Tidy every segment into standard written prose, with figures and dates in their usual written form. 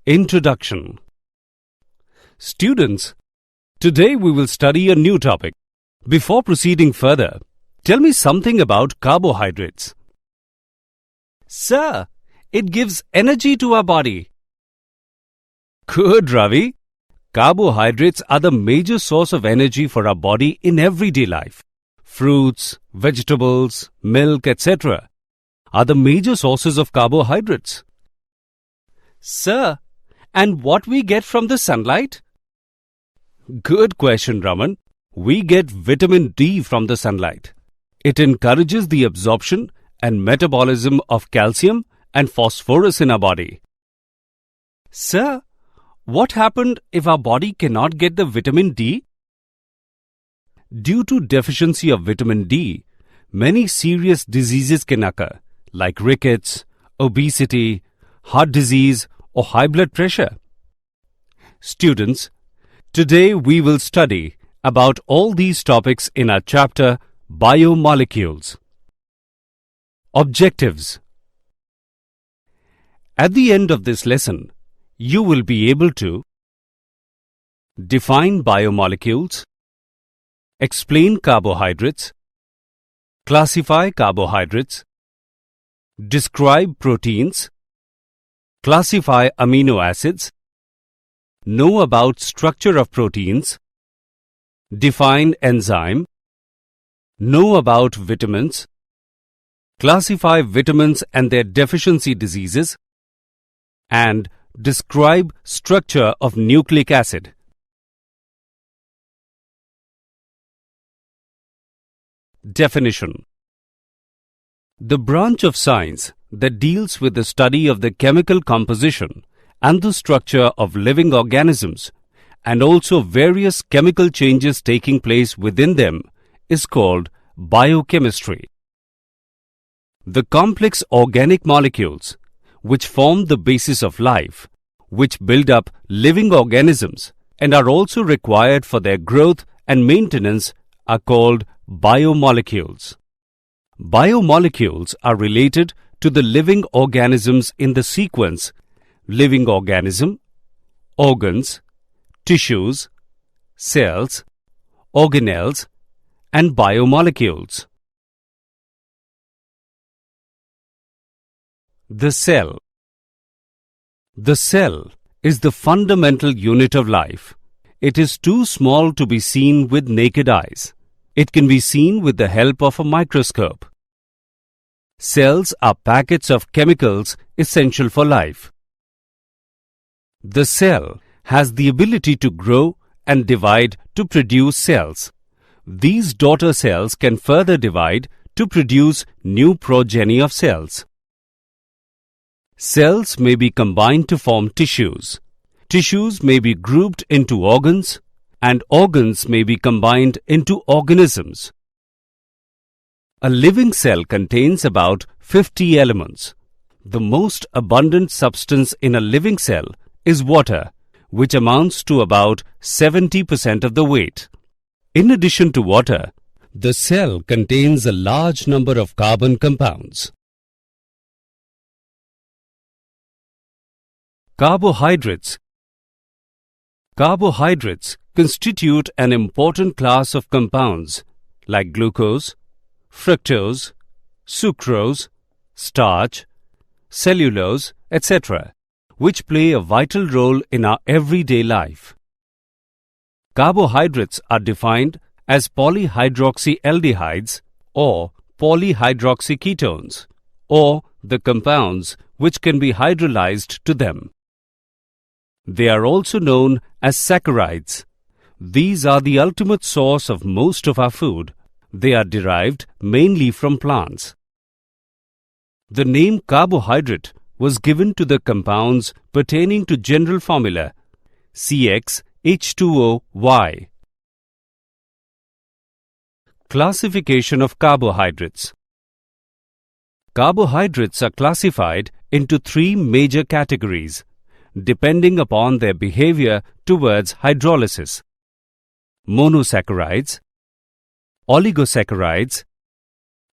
Introduction. Students, today we will study a new topic. Before proceeding further, tell me something about carbohydrates. Sir, it gives energy to our body. Good, Ravi. Carbohydrates are the major source of energy for our body in everyday life. Fruits, vegetables, milk, etc. are the major sources of carbohydrates. Sir, and what we get from the sunlight? Good question, Raman. We get vitamin D from the sunlight. It encourages the absorption and metabolism of calcium and phosphorus in our body. Sir, what happened if our body cannot get the vitamin D? Due to deficiency of vitamin D, many serious diseases can occur, like rickets, obesity, heart disease, or high blood pressure. Students, today we will study about all these topics in our chapter Biomolecules. Objectives. At the end of this lesson, you will be able to define biomolecules, explain carbohydrates, classify carbohydrates, describe proteins, classify amino acids, know about structure of proteins, define enzyme, know about vitamins, classify vitamins and their deficiency diseases, and describe structure of nucleic acid. Definition. The branch of science that deals with the study of the chemical composition and the structure of living organisms and also various chemical changes taking place within them is called biochemistry. The complex organic molecules which form the basis of life, which build up living organisms and are also required for their growth and maintenance are called biomolecules. Biomolecules are related to the living organisms in the sequence living organism, organs, tissues, cells, organelles, and biomolecules. The cell. The cell is the fundamental unit of life. It is too small to be seen with naked eyes. It can be seen with the help of a microscope. Cells are packets of chemicals essential for life. The cell has the ability to grow and divide to produce cells. These daughter cells can further divide to produce new progeny of cells. Cells may be combined to form tissues. Tissues may be grouped into organs, and organs may be combined into organisms. A living cell contains about 50 elements. The most abundant substance in a living cell is water, which amounts to about 70% of the weight. In addition to water, the cell contains a large number of carbon compounds. Carbohydrates. Carbohydrates constitute an important class of compounds like glucose, fructose, sucrose, starch, cellulose, etc., which play a vital role in our everyday life. Carbohydrates are defined as polyhydroxyaldehydes or polyhydroxyketones, or the compounds which can be hydrolyzed to them. They are also known as saccharides. These are the ultimate source of most of our food. They are derived mainly from plants. The name carbohydrate was given to the compounds pertaining to general formula CxH2OY. Classification of carbohydrates. Carbohydrates are classified into three major categories, depending upon their behavior towards hydrolysis: monosaccharides, oligosaccharides,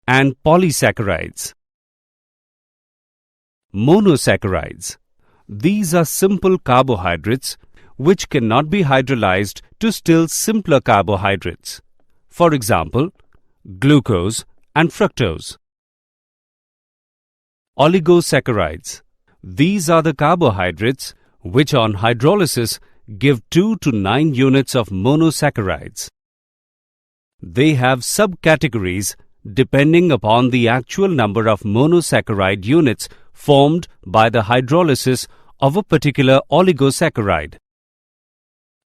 and polysaccharides. Monosaccharides. These are simple carbohydrates which cannot be hydrolyzed to still simpler carbohydrates. For example, glucose and fructose. Oligosaccharides. These are the carbohydrates which on hydrolysis give 2 to 9 units of monosaccharides. They have subcategories depending upon the actual number of monosaccharide units formed by the hydrolysis of a particular oligosaccharide.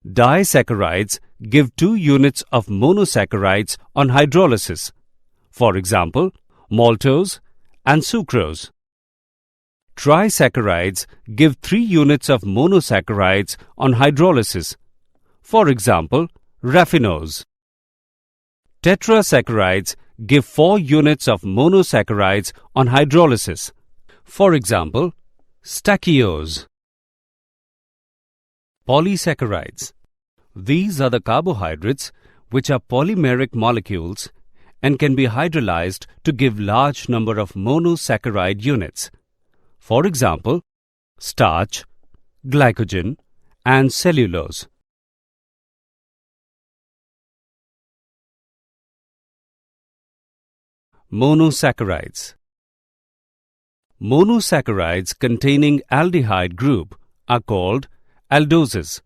Disaccharides give 2 units of monosaccharides on hydrolysis. For example, maltose and sucrose. Trisaccharides give 3 units of monosaccharides on hydrolysis. For example, raffinose. Tetrasaccharides give 4 units of monosaccharides on hydrolysis. For example, stachyose. Polysaccharides. These are the carbohydrates which are polymeric molecules and can be hydrolyzed to give large number of monosaccharide units. For example, starch, glycogen, and cellulose. Monosaccharides. Monosaccharides containing aldehyde group are called aldoses,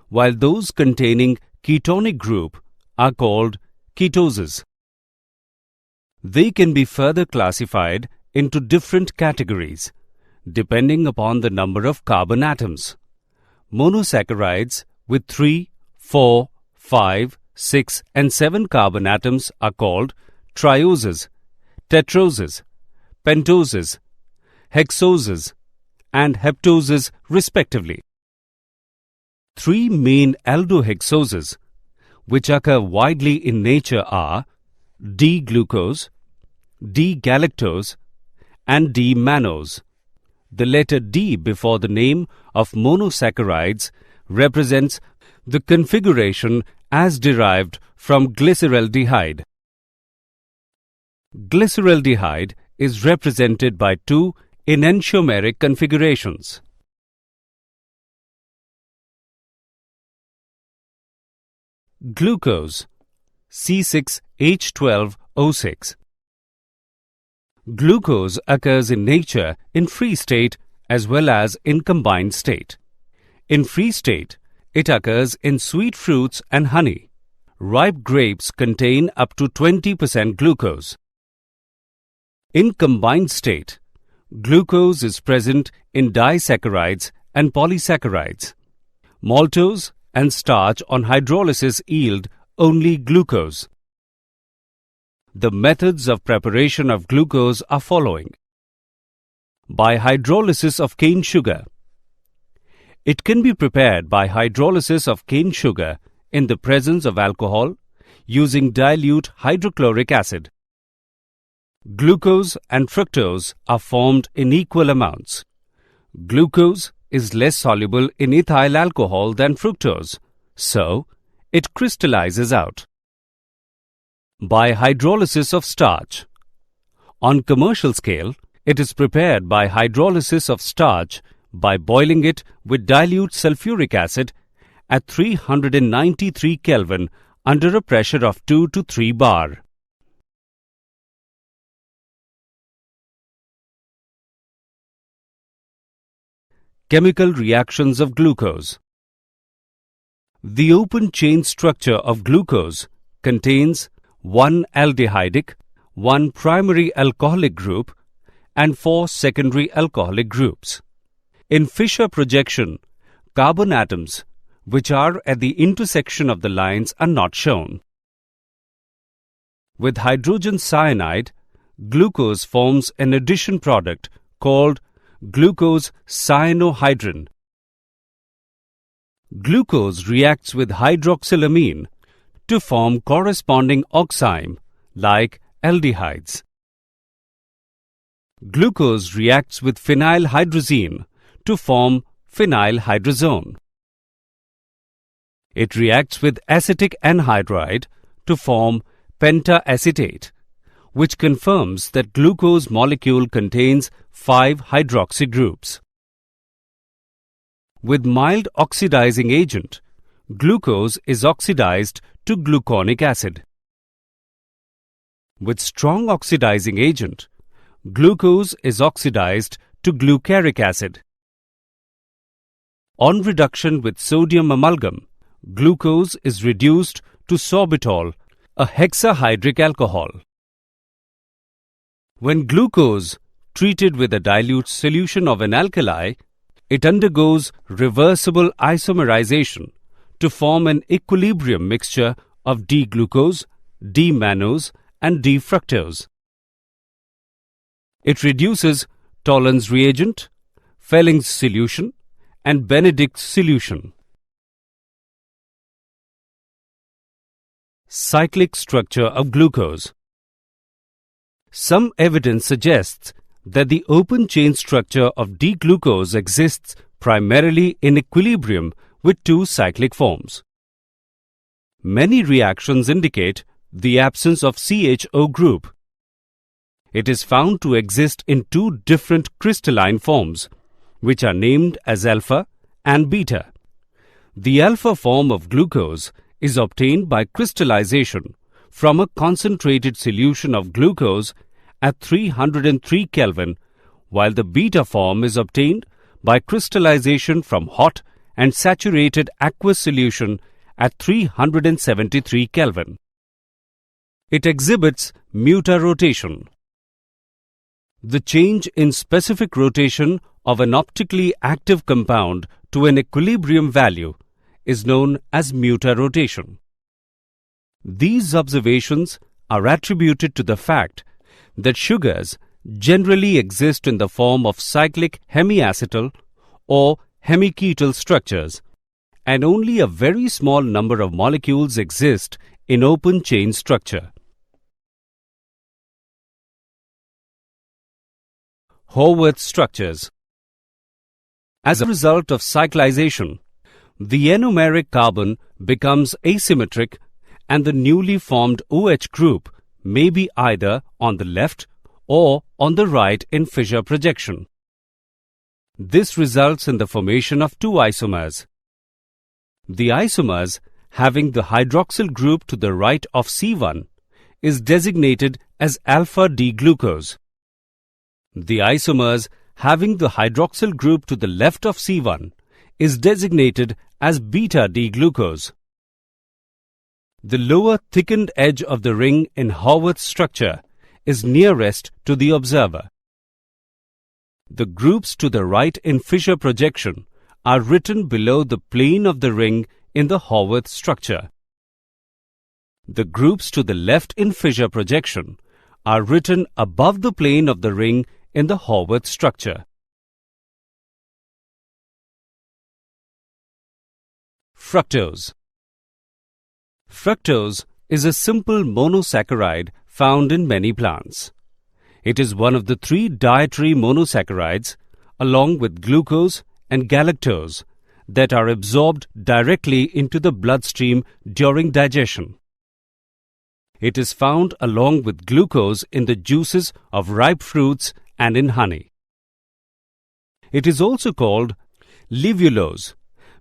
while those containing ketonic group are called ketoses. They can be further classified into different categories depending upon the number of carbon atoms. Monosaccharides with 3, 4, 5, 6 and 7 carbon atoms are called trioses, tetroses, pentoses, hexoses and heptoses respectively. 3 main aldohexoses which occur widely in nature are D-glucose, D-galactose and D-mannose. The letter D before the name of monosaccharides represents the configuration as derived from glyceraldehyde. Glyceraldehyde is represented by 2 enantiomeric configurations. Glucose C6H12O6. Glucose occurs in nature in free state as well as in combined state. In free state, it occurs in sweet fruits and honey. Ripe grapes contain up to 20% glucose. In combined state, glucose is present in disaccharides and polysaccharides. Maltose and starch on hydrolysis yield only glucose. The methods of preparation of glucose are following. By hydrolysis of cane sugar. It can be prepared by hydrolysis of cane sugar in the presence of alcohol using dilute hydrochloric acid. Glucose and fructose are formed in equal amounts. Glucose is less soluble in ethyl alcohol than fructose, so it crystallizes out. By hydrolysis of starch. On commercial scale, it is prepared by hydrolysis of starch by boiling it with dilute sulfuric acid at 393 Kelvin under a pressure of 2 to 3 bar. Chemical reactions of glucose. The open chain structure of glucose contains 1 aldehydic, 1 primary alcoholic group and 4 secondary alcoholic groups. In Fischer projection, carbon atoms which are at the intersection of the lines are not shown. With hydrogen cyanide, glucose forms an addition product called glucose cyanohydrin. Glucose reacts with hydroxylamine to form corresponding oxime like aldehydes. Glucose reacts with phenylhydrazine to form phenylhydrazone. It reacts with acetic anhydride to form pentaacetate, which confirms that glucose molecule contains 5 hydroxy groups. With mild oxidizing agent, glucose is oxidized to gluconic acid. With strong oxidizing agent, glucose is oxidized to glucaric acid. On reduction with sodium amalgam, glucose is reduced to sorbitol, a hexahydric alcohol. When glucose treated with a dilute solution of an alkali, it undergoes reversible isomerization to form an equilibrium mixture of D-glucose, D-mannose and D-fructose. It reduces Tollens reagent, Felling's solution and Benedict's solution. Cyclic structure of glucose. Some evidence suggests that the open chain structure of D-glucose exists primarily in equilibrium with two cyclic forms. Many reactions indicate the absence of CHO group. It is found to exist in two different crystalline forms, which are named as alpha and beta. The alpha form of glucose is obtained by crystallization from a concentrated solution of glucose at 303 Kelvin, while the beta form is obtained by crystallization from hot and saturated aqueous solution at 373 Kelvin. It exhibits Muta Rotation. The change in specific rotation of an optically active compound to an equilibrium value is known as Muta Rotation. These observations are attributed to the fact that sugars generally exist in the form of cyclic hemiacetal or hemiketal structures, and only a very small number of molecules exist in open chain structure. Horvath structures. As a result of cyclization, the anomeric carbon becomes asymmetric and the newly formed OH group may be either on the left or on the right in fissure projection. This results in the formation of two isomers. The isomers having the hydroxyl group to the right of C1 is designated as alpha D-glucose. The isomers having the hydroxyl group to the left of C1 is designated as beta D-glucose. The lower thickened edge of the ring in Horvath structure is nearest to the observer. The groups to the right in fissure projection are written below the plane of the ring in the Horvath structure. The groups to the left in fissure projection are written above the plane of the ring in the Horvath structure. Fructose. Fructose is a simple monosaccharide found in many plants. It is one of the three dietary monosaccharides, along with glucose and galactose, that are absorbed directly into the bloodstream during digestion. It is found along with glucose in the juices of ripe fruits and in honey. It is also called levulose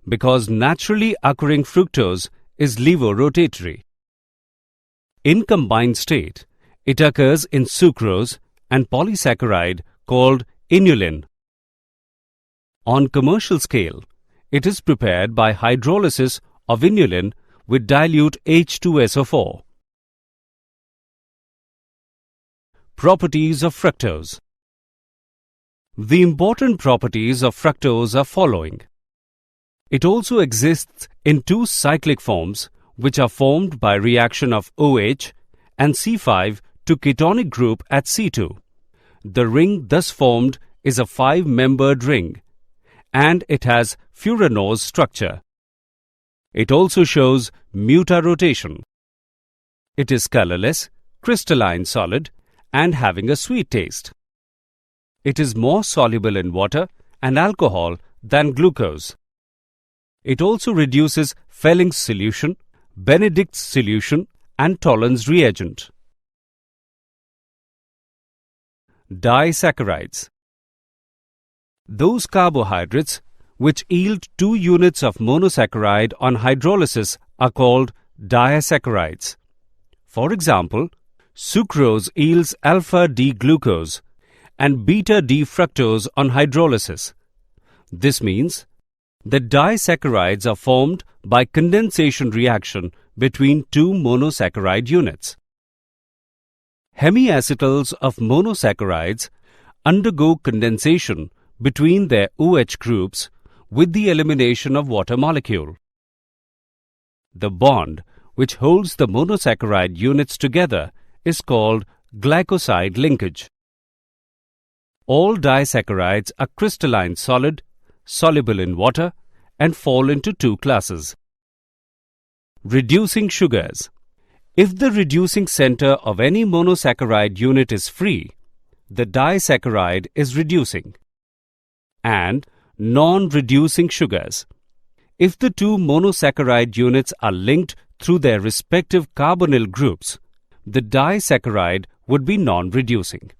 because naturally occurring fructose is levorotatory. In combined state, it occurs in sucrose and polysaccharide called inulin. On commercial scale, it is prepared by hydrolysis of inulin with dilute H2SO4. Properties of fructose. The important properties of fructose are following. It also exists in two cyclic forms which are formed by reaction of OH and C5 to ketonic group at C2. The ring thus formed is a 5-membered ring and it has furanose structure. It also shows Muta Rotation. It is colorless, crystalline solid and having a sweet taste. It is more soluble in water and alcohol than glucose. It also reduces Felling's solution, Benedict's solution and Tollens reagent. Disaccharides. Those carbohydrates which yield 2 units of monosaccharide on hydrolysis are called disaccharides. For example, sucrose yields alpha-D-glucose and beta-D-fructose on hydrolysis. This means that disaccharides are formed by condensation reaction between 2 monosaccharide units. Hemiacetals of monosaccharides undergo condensation between their OH groups with the elimination of water molecule. The bond which holds the monosaccharide units together is called glycoside linkage. All disaccharides are crystalline solid, soluble in water, and fall into 2 classes. Reducing sugars. If the reducing center of any monosaccharide unit is free, the disaccharide is reducing. And non-reducing sugars. If the 2 monosaccharide units are linked through their respective carbonyl groups, the disaccharide would be non-reducing.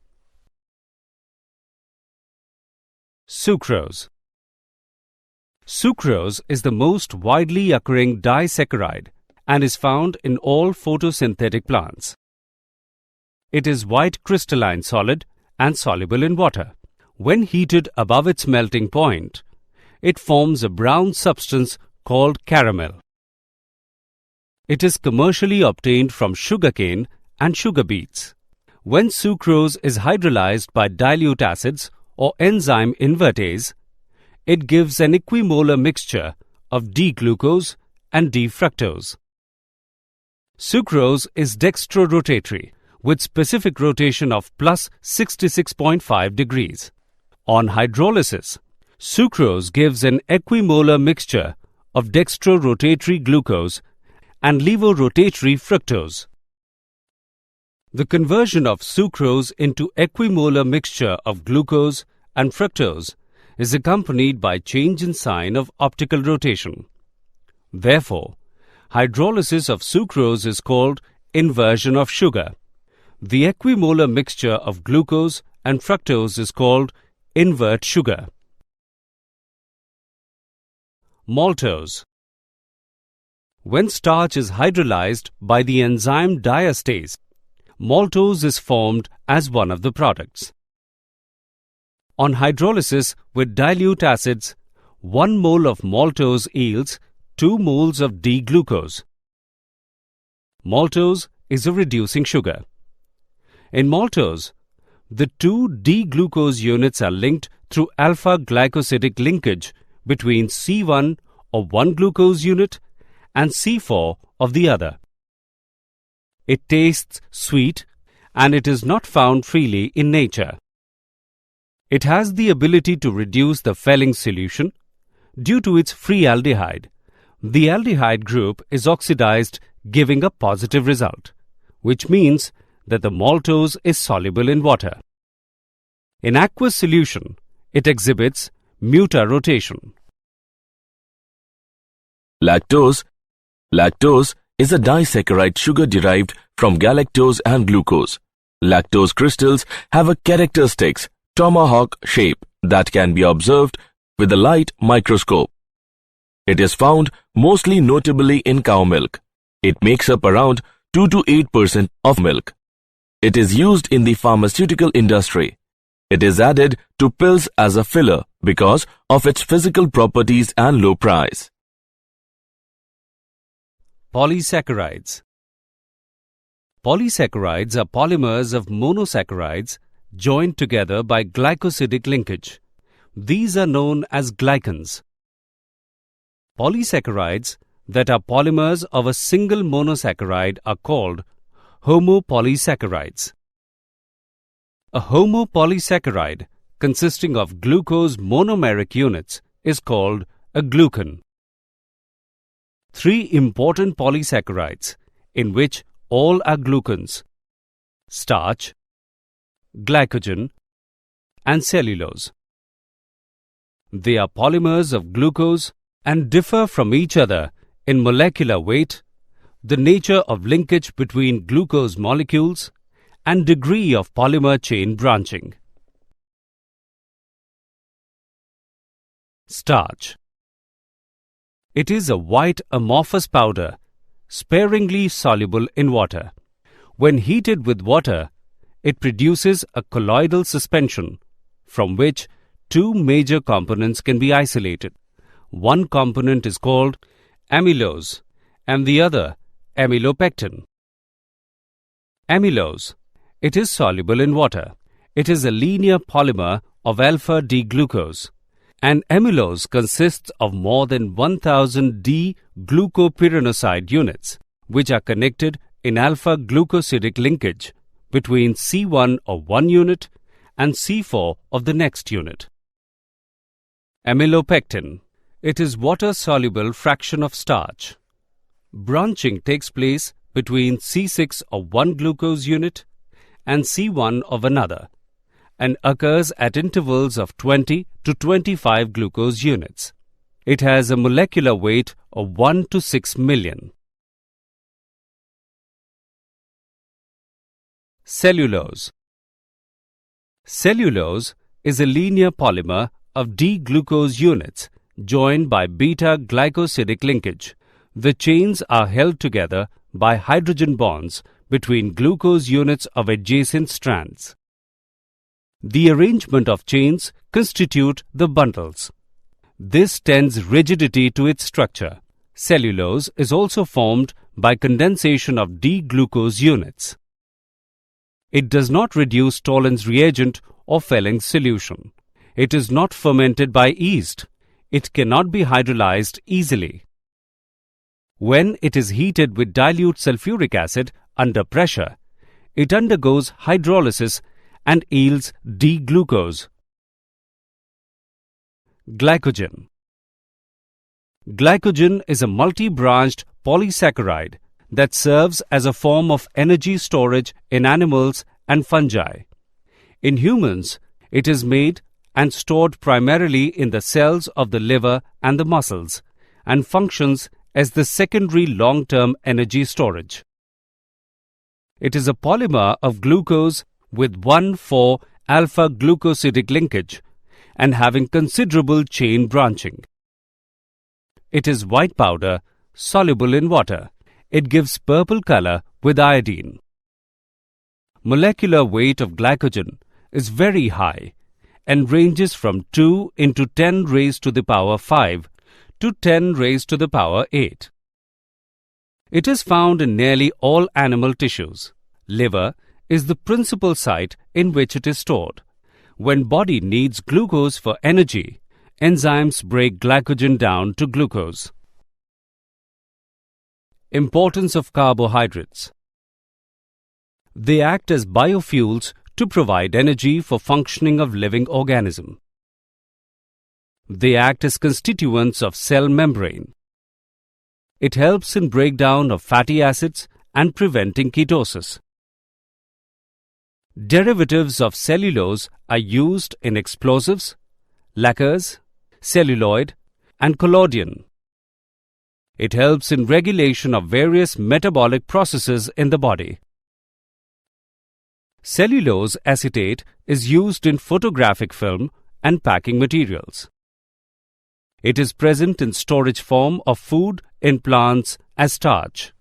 Sucrose. Sucrose is the most widely occurring disaccharide and is found in all photosynthetic plants. It is white crystalline solid and soluble in water. When heated above its melting point, it forms a brown substance called caramel. It is commercially obtained from sugarcane and sugar beets. When sucrose is hydrolyzed by dilute acids or enzyme invertase, it gives an equimolar mixture of D-glucose and D-fructose. Sucrose is dextrorotatory with specific rotation of plus 66.5 degrees. On hydrolysis, sucrose gives an equimolar mixture of dextrorotatory glucose and levorotatory fructose. The conversion of sucrose into equimolar mixture of glucose and fructose is accompanied by change in sign of optical rotation. Therefore, hydrolysis of sucrose is called inversion of sugar. The equimolar mixture of glucose and fructose is called invert sugar. Maltose. When starch is hydrolyzed by the enzyme diastase, maltose is formed as one of the products. On hydrolysis with dilute acids, 1 mole of maltose yields 2 moles of D-glucose. Maltose is a reducing sugar. In maltose, the 2 D-glucose units are linked through alpha-glycosidic linkage between C1 of one glucose unit and C4 of the other. It tastes sweet and it is not found freely in nature. It has the ability to reduce the Fehling solution due to its free aldehyde. The aldehyde group is oxidized, giving a positive result, which means that the maltose is soluble in water. In aqueous solution, it exhibits Muta rotation. Lactose. Lactose is a disaccharide sugar derived from galactose and glucose. Lactose crystals have a characteristic tomahawk shape that can be observed with a light microscope. It is found mostly notably in cow milk. It makes up around 2 to 8% of milk. It is used in the pharmaceutical industry. It is added to pills as a filler because of its physical properties and low price. Polysaccharides. Polysaccharides are polymers of monosaccharides joined together by glycosidic linkage. These are known as glycans. Polysaccharides that are polymers of a single monosaccharide are called homopolysaccharides. A homopolysaccharide consisting of glucose monomeric units is called a glucan. 3 important polysaccharides in which all are glucans: starch, glycogen, and cellulose. They are polymers of glucose and differ from each other in molecular weight, the nature of linkage between glucose molecules, and degree of polymer chain branching. Starch. It is a white amorphous powder, sparingly soluble in water. When heated with water, it produces a colloidal suspension from which two major components can be isolated. One component is called amylose and the other amylopectin. Amylose. It is soluble in water. It is a linear polymer of alpha-D-glucose. And amylose consists of more than 1000 D-glucopyranoside units, which are connected in alpha-glucosidic linkage between C1 of one unit and C4 of the next unit. Amylopectin. It is water-soluble fraction of starch. Branching takes place between C6 of one glucose unit and C1 of another, and occurs at intervals of 20 to 25 glucose units. It has a molecular weight of 1 to 6 million. Cellulose. Cellulose is a linear polymer of D-glucose units joined by beta-glycosidic linkage. The chains are held together by hydrogen bonds between glucose units of adjacent strands. The arrangement of chains constitute the bundles. This tends rigidity to its structure. Cellulose is also formed by condensation of D-glucose units. It does not reduce Tollens reagent or Felling's solution. It is not fermented by yeast. It cannot be hydrolyzed easily. When it is heated with dilute sulfuric acid under pressure, it undergoes hydrolysis and yields D-glucose. Glycogen. Glycogen is a multi-branched polysaccharide that serves as a form of energy storage in animals and fungi. In humans, it is made and stored primarily in the cells of the liver and the muscles, and functions as the secondary long-term energy storage. It is a polymer of glucose with 1,4-alpha-glucosidic linkage and having considerable chain branching. It is white powder, soluble in water. It gives purple color with iodine. Molecular weight of glycogen is very high and ranges from 2 into 10 raised to the power 5 to 10 raised to the power 8. It is found in nearly all animal tissues. Liver is the principal site in which it is stored. When body needs glucose for energy, enzymes break glycogen down to glucose. Importance of carbohydrates. They act as biofuels to provide energy for functioning of living organism. They act as constituents of cell membrane. It helps in breakdown of fatty acids and preventing ketosis. Derivatives of cellulose are used in explosives, lacquers, celluloid, and collodion. It helps in regulation of various metabolic processes in the body. Cellulose acetate is used in photographic film and packing materials. It is present in storage form of food in plants as starch.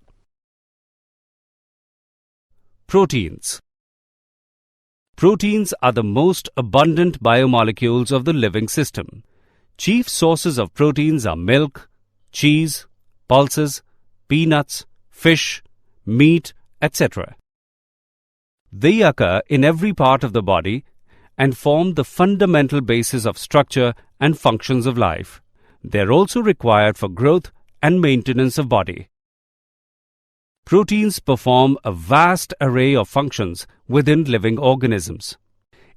Proteins. Proteins are the most abundant biomolecules of the living system. Chief sources of proteins are milk, cheese, pulses, peanuts, fish, meat, etc. They occur in every part of the body and form the fundamental basis of structure and functions of life. They are also required for growth and maintenance of body. Proteins perform a vast array of functions within living organisms,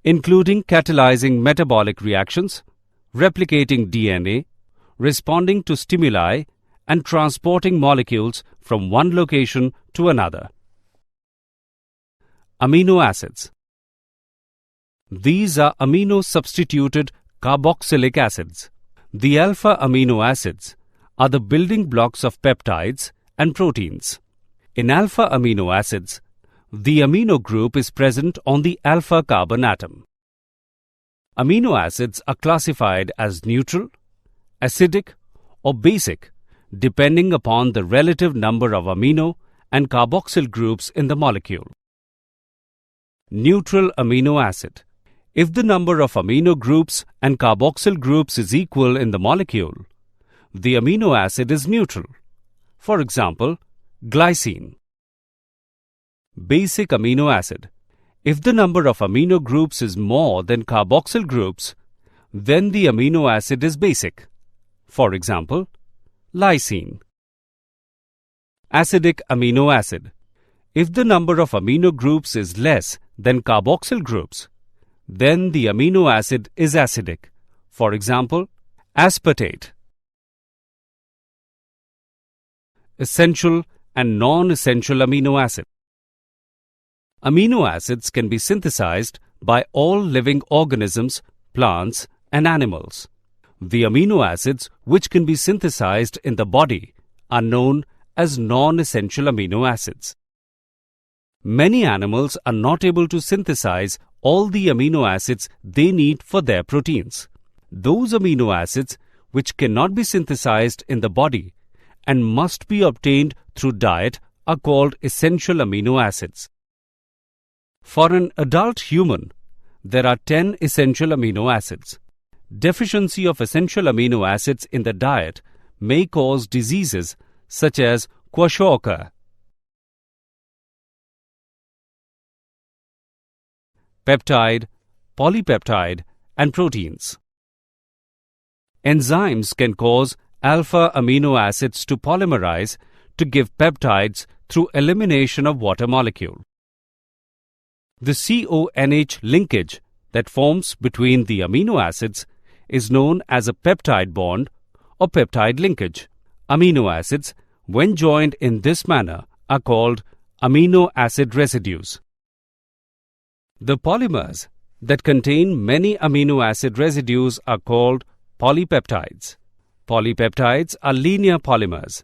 including catalyzing metabolic reactions, replicating DNA, responding to stimuli, and transporting molecules from one location to another. Amino acids. These are amino-substituted carboxylic acids. The alpha amino acids are the building blocks of peptides and proteins. In alpha amino acids, the amino group is present on the alpha carbon atom. Amino acids are classified as neutral, acidic, or basic, depending upon the relative number of amino and carboxyl groups in the molecule. Neutral amino acid. If the number of amino groups and carboxyl groups is equal in the molecule, the amino acid is neutral. For example, glycine. Basic amino acid. If the number of amino groups is more than carboxyl groups, then the amino acid is basic. For example, lysine. Acidic amino acid. If the number of amino groups is less than carboxyl groups, then the amino acid is acidic. For example, aspartate. Essential and non-essential amino acid. Amino acids can be synthesized by all living organisms, plants, and animals. The amino acids which can be synthesized in the body are known as non-essential amino acids. Many animals are not able to synthesize all the amino acids they need for their proteins. Those amino acids which cannot be synthesized in the body and must be obtained through diet are called essential amino acids. For an adult human, there are 10 essential amino acids. Deficiency of essential amino acids in the diet may cause diseases such as kwashiorkor. Peptide, polypeptide, and proteins. Enzymes can cause alpha amino acids to polymerize to give peptides through elimination of water molecule. The CONH linkage that forms between the amino acids is known as a peptide bond or peptide linkage. Amino acids, when joined in this manner, are called amino acid residues. The polymers that contain many amino acid residues are called polypeptides. Polypeptides are linear polymers.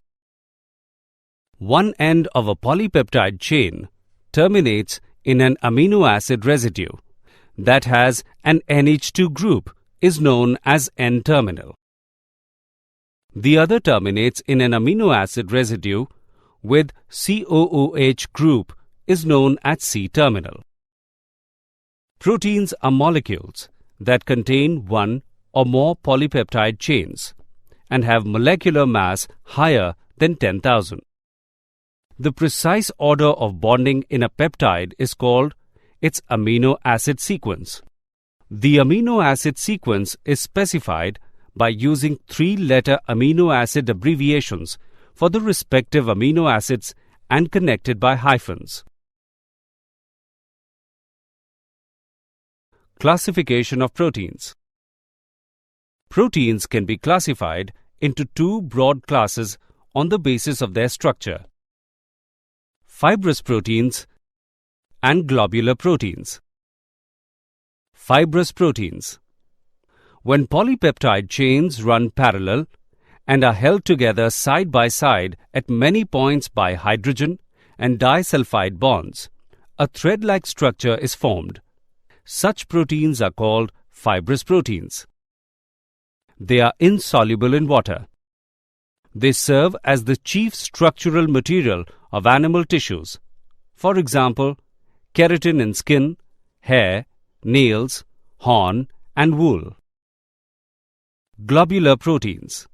One end of a polypeptide chain terminates in an amino acid residue that has an NH2 group is known as N-terminal. The other terminates in an amino acid residue with COOH group is known as C-terminal. Proteins are molecules that contain one or more polypeptide chains and have molecular mass higher than 10,000. The precise order of bonding in a peptide is called its amino acid sequence. The amino acid sequence is specified by using 3-letter amino acid abbreviations for the respective amino acids and connected by hyphens. Classification of proteins. Proteins can be classified into 2 broad classes on the basis of their structure: fibrous proteins and globular proteins. Fibrous proteins. When polypeptide chains run parallel and are held together side by side at many points by hydrogen and disulfide bonds, a thread-like structure is formed. Such proteins are called fibrous proteins. They are insoluble in water. They serve as the chief structural material of animal tissues. For example, keratin in skin, hair, nails, horn, and wool. Globular proteins.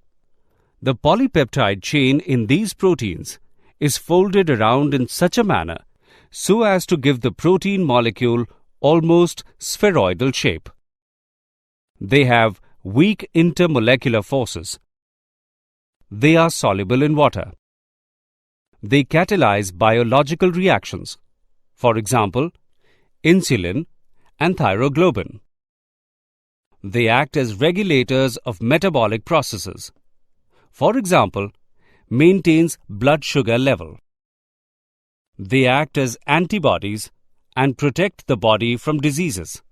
The polypeptide chain in these proteins is folded around in such a manner so as to give the protein molecule almost spheroidal shape. They have weak intermolecular forces. They are soluble in water. They catalyze biological reactions, for example, insulin and thyroglobin. They act as regulators of metabolic processes. For example, maintains blood sugar level. They act as antibodies and protect the body from diseases.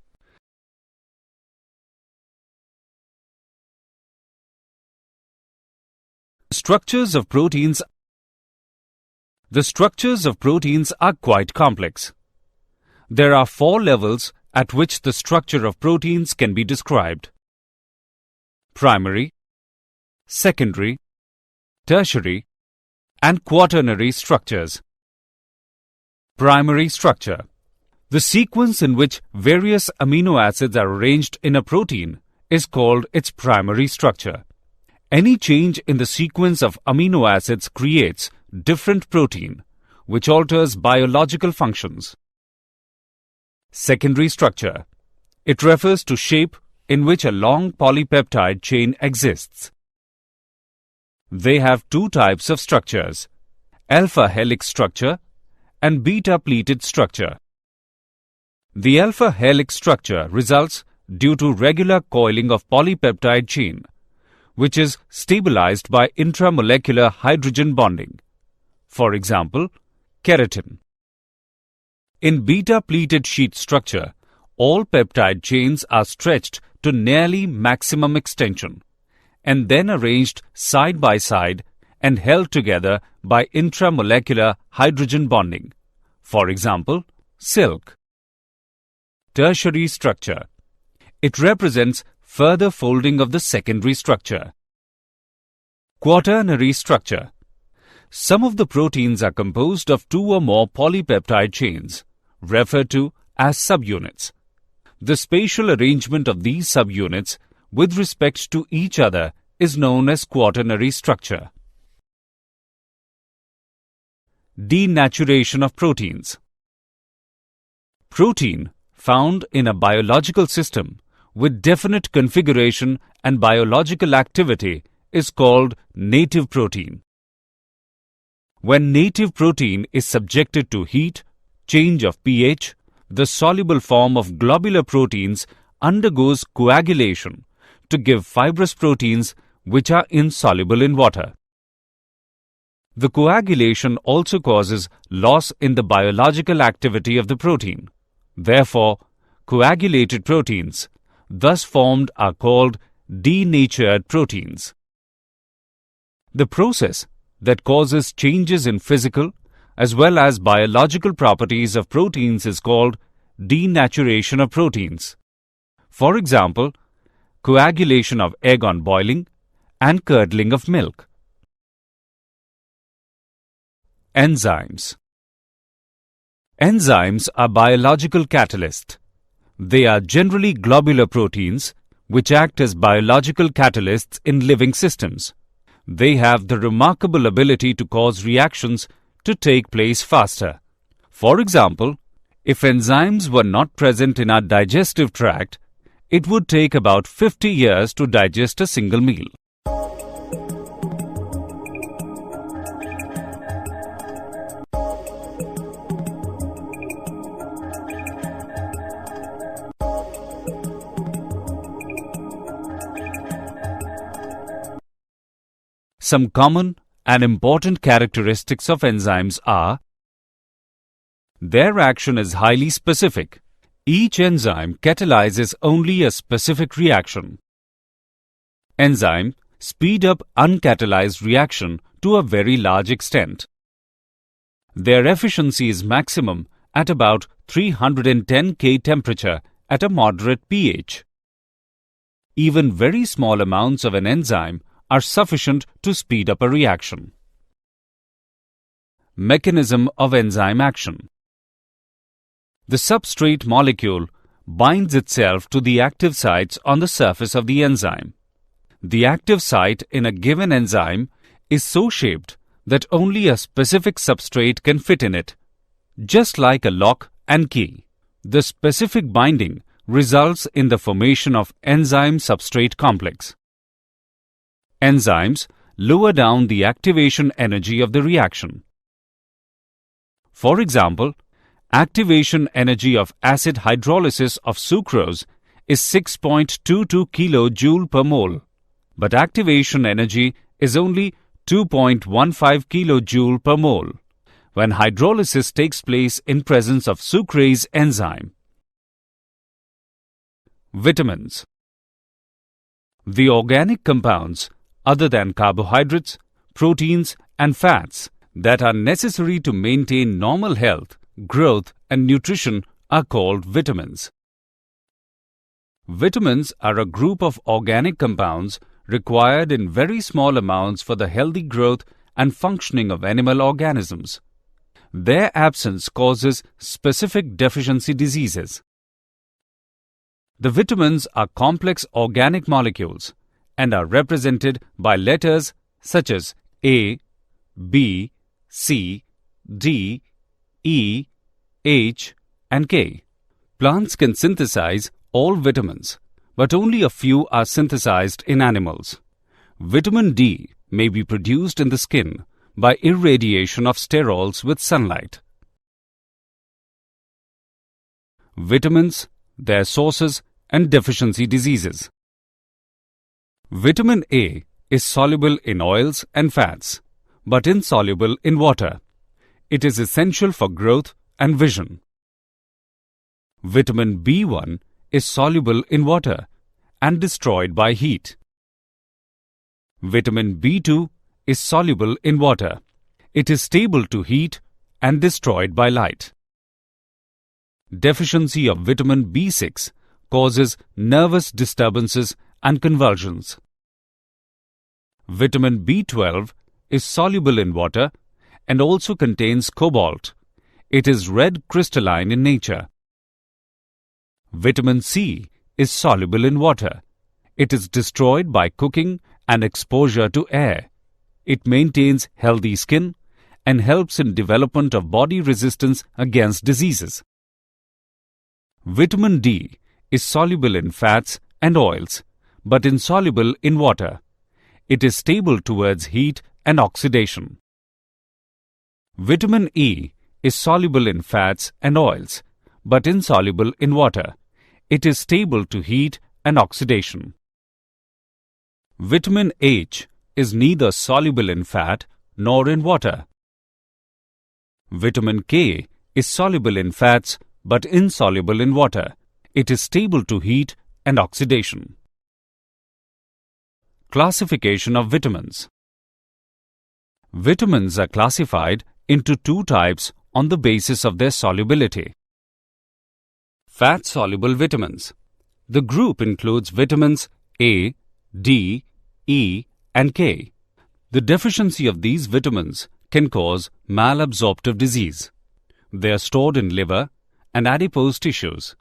Structures of proteins. The structures of proteins are quite complex. There are 4 levels at which the structure of proteins can be described: primary, secondary, tertiary, and quaternary structures. Primary structure. The sequence in which various amino acids are arranged in a protein is called its primary structure. Any change in the sequence of amino acids creates different protein, which alters biological functions. Secondary structure. It refers to shape in which a long polypeptide chain exists. They have two types of structures, alpha helix structure and beta pleated structure. The alpha helix structure results due to regular coiling of polypeptide chain, which is stabilized by intramolecular hydrogen bonding. For example, keratin. In beta pleated sheet structure, all peptide chains are stretched to nearly maximum extension and then arranged side by side and held together by intramolecular hydrogen bonding. For example, silk. Tertiary structure. It represents further folding of the secondary structure. Quaternary structure. Some of the proteins are composed of two or more polypeptide chains, referred to as subunits. The spatial arrangement of these subunits with respect to each other is known as quaternary structure. Denaturation of proteins. Protein found in a biological system with definite configuration and biological activity is called native protein. When native protein is subjected to heat, change of pH, the soluble form of globular proteins undergoes coagulation to give fibrous proteins which are insoluble in water. The coagulation also causes loss in the biological activity of the protein. Therefore, coagulated proteins, thus formed, are called denatured proteins. The process that causes changes in physical as well as biological properties of proteins is called denaturation of proteins. For example, coagulation of egg on boiling and curdling of milk. Enzymes. Enzymes are biological catalysts. They are generally globular proteins which act as biological catalysts in living systems. They have the remarkable ability to cause reactions to take place faster. For example, if enzymes were not present in our digestive tract, it would take about 50 years to digest a single meal. Some common and important characteristics of enzymes are: their action is highly specific. Each enzyme catalyzes only a specific reaction. Enzymes speed up uncatalyzed reaction to a very large extent. Their efficiency is maximum at about 310 K temperature at a moderate pH. Even very small amounts of an enzyme are sufficient to speed up a reaction. Mechanism of enzyme action. The substrate molecule binds itself to the active sites on the surface of the enzyme. The active site in a given enzyme is so shaped that only a specific substrate can fit in it, just like a lock and key. The specific binding results in the formation of enzyme-substrate complex. Enzymes lower down the activation energy of the reaction. For example, activation energy of acid hydrolysis of sucrose is 6.22 kJ per mole, but activation energy is only 2.15 kJ per mole when hydrolysis takes place in presence of sucrase enzyme. Vitamins. The organic compounds other than carbohydrates, proteins and fats that are necessary to maintain normal health, growth and nutrition are called vitamins. Vitamins are a group of organic compounds required in very small amounts for the healthy growth and functioning of animal organisms. Their absence causes specific deficiency diseases. The vitamins are complex organic molecules and are represented by letters such as A, B, C, D, E, H, and K. Plants can synthesize all vitamins, but only a few are synthesized in animals. Vitamin D may be produced in the skin by irradiation of sterols with sunlight. Vitamins, their sources, and deficiency diseases. Vitamin A is soluble in oils and fats, but insoluble in water. It is essential for growth and vision. Vitamin B1 is soluble in water and destroyed by heat. Vitamin B2 is soluble in water. It is stable to heat and destroyed by light. Deficiency of vitamin B6 causes nervous disturbances and convulsions. Vitamin B12 is soluble in water and also contains cobalt. It is red crystalline in nature. Vitamin C is soluble in water. It is destroyed by cooking and exposure to air. It maintains healthy skin and helps in development of body resistance against diseases. Vitamin D is soluble in fats and oils, but insoluble in water. It is stable towards heat and oxidation. Vitamin E is soluble in fats and oils, but insoluble in water. It is stable to heat and oxidation. Vitamin H is neither soluble in fat nor in water. Vitamin K is soluble in fats but insoluble in water. It is stable to heat and oxidation. Classification of vitamins. Vitamins are classified into two types on the basis of their solubility. Fat-soluble vitamins. The group includes vitamins A, D, E, and K. The deficiency of these vitamins can cause malabsorptive disease. They are stored in liver and adipose tissues.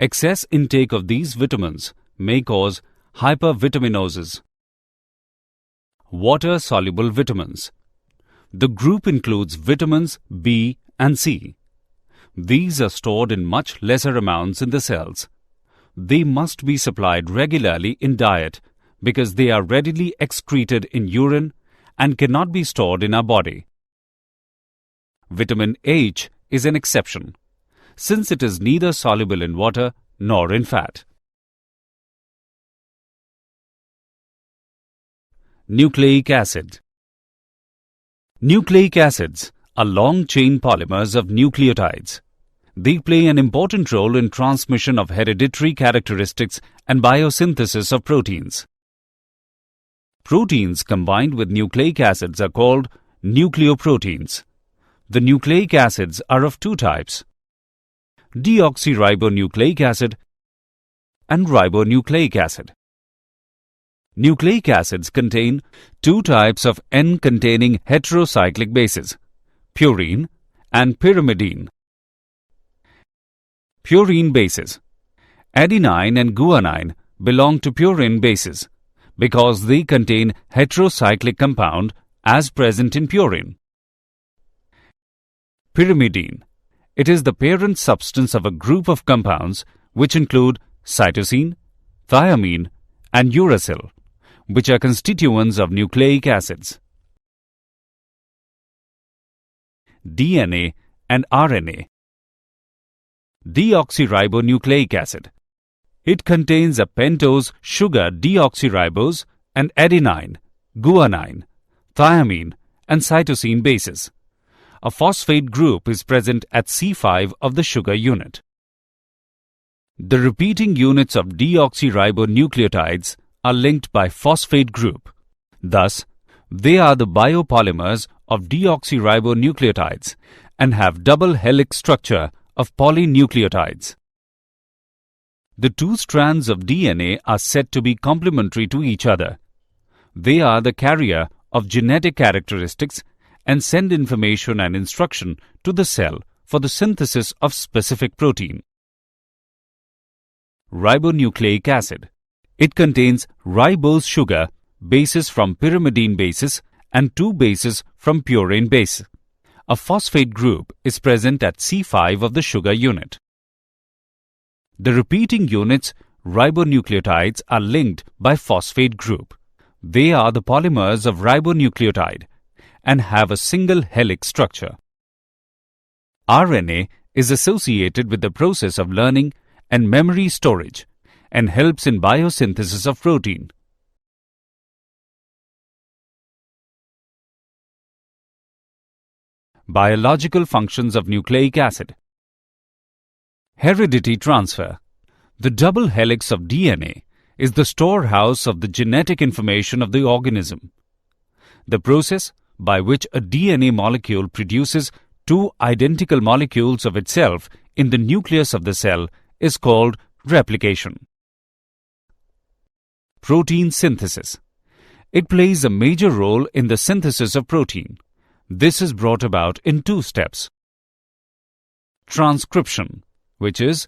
Excess intake of these vitamins may cause hypervitaminosis. Water-soluble vitamins. The group includes vitamins B and C. These are stored in much lesser amounts in the cells. They must be supplied regularly in diet because they are readily excreted in urine and cannot be stored in our body. Vitamin H is an exception, since it is neither soluble in water nor in fat. Nucleic acid. Nucleic acids are long-chain polymers of nucleotides. They play an important role in transmission of hereditary characteristics and biosynthesis of proteins. Proteins combined with nucleic acids are called nucleoproteins. The nucleic acids are of two types: deoxyribonucleic acid and ribonucleic acid. Nucleic acids contain two types of N-containing heterocyclic bases, purine and pyrimidine. Purine bases. Adenine and guanine belong to purine bases because they contain heterocyclic compound as present in purine. Pyrimidine. It is the parent substance of a group of compounds which include cytosine, thiamine, and uracil, which are constituents of nucleic acids. DNA and RNA. Deoxyribonucleic acid. It contains a pentose sugar deoxyribose and adenine, guanine, thiamine, and cytosine bases. A phosphate group is present at C5 of the sugar unit. The repeating units of deoxyribonucleotides are linked by phosphate group. Thus, they are the biopolymers of deoxyribonucleotides and have double helix structure of polynucleotides. The two strands of DNA are said to be complementary to each other. They are the carrier of genetic characteristics and send information and instruction to the cell for the synthesis of specific protein. Ribonucleic acid. It contains ribose sugar, bases from pyrimidine bases, and 2 bases from purine base. A phosphate group is present at C5 of the sugar unit. The repeating units ribonucleotides are linked by phosphate group. They are the polymers of ribonucleotide and have a single helix structure. RNA is associated with the process of learning and memory storage and helps in biosynthesis of protein. Biological functions of nucleic acid. Heredity transfer. The double helix of DNA is the storehouse of the genetic information of the organism. The process by which a DNA molecule produces 2 identical molecules of itself in the nucleus of the cell is called replication. Protein synthesis. It plays a major role in the synthesis of protein. This is brought about in 2 steps. Transcription, which is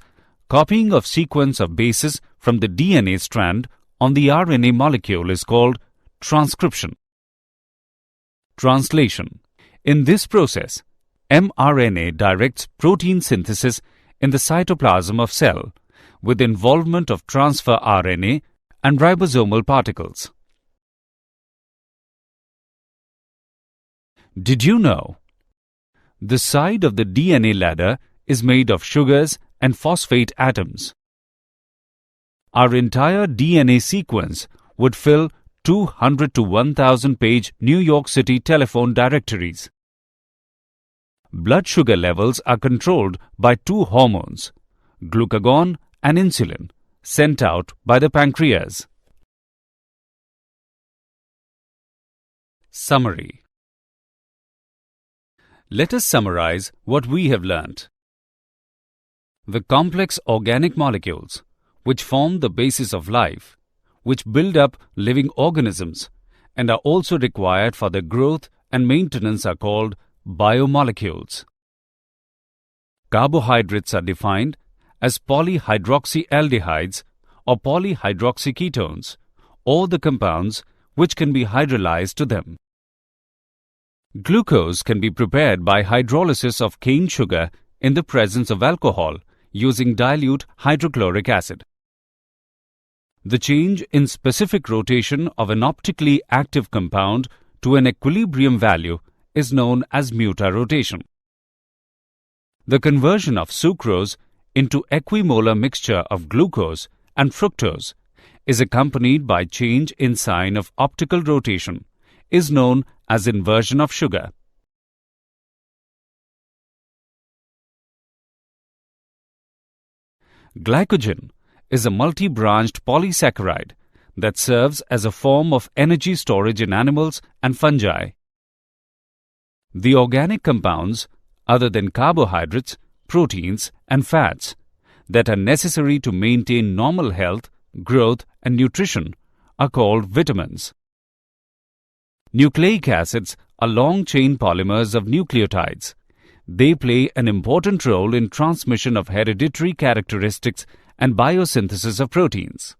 copying of sequence of bases from the DNA strand on the RNA molecule, is called transcription. Translation. In this process, mRNA directs protein synthesis in the cytoplasm of cell with involvement of transfer RNA and ribosomal particles. Did you know? The side of the DNA ladder is made of sugars and phosphate atoms. Our entire DNA sequence would fill 200 to 1000 page New York City telephone directories. Blood sugar levels are controlled by 2 hormones, glucagon and insulin, sent out by the pancreas. Summary. Let us summarize what we have learnt. The complex organic molecules, which form the basis of life, which build up living organisms and are also required for their growth and maintenance, are called biomolecules. Carbohydrates are defined as polyhydroxyaldehydes or polyhydroxyketones, or the compounds which can be hydrolyzed to them. Glucose can be prepared by hydrolysis of cane sugar in the presence of alcohol using dilute hydrochloric acid. The change in specific rotation of an optically active compound to an equilibrium value is known as Muta Rotation. The conversion of sucrose into equimolar mixture of glucose and fructose is accompanied by change in sign of optical rotation, is known as inversion of sugar. Glycogen is a multi-branched polysaccharide that serves as a form of energy storage in animals and fungi. The organic compounds, other than carbohydrates, proteins, and fats, that are necessary to maintain normal health, growth, and nutrition are called vitamins. Nucleic acids are long-chain polymers of nucleotides. They play an important role in transmission of hereditary characteristics and biosynthesis of proteins.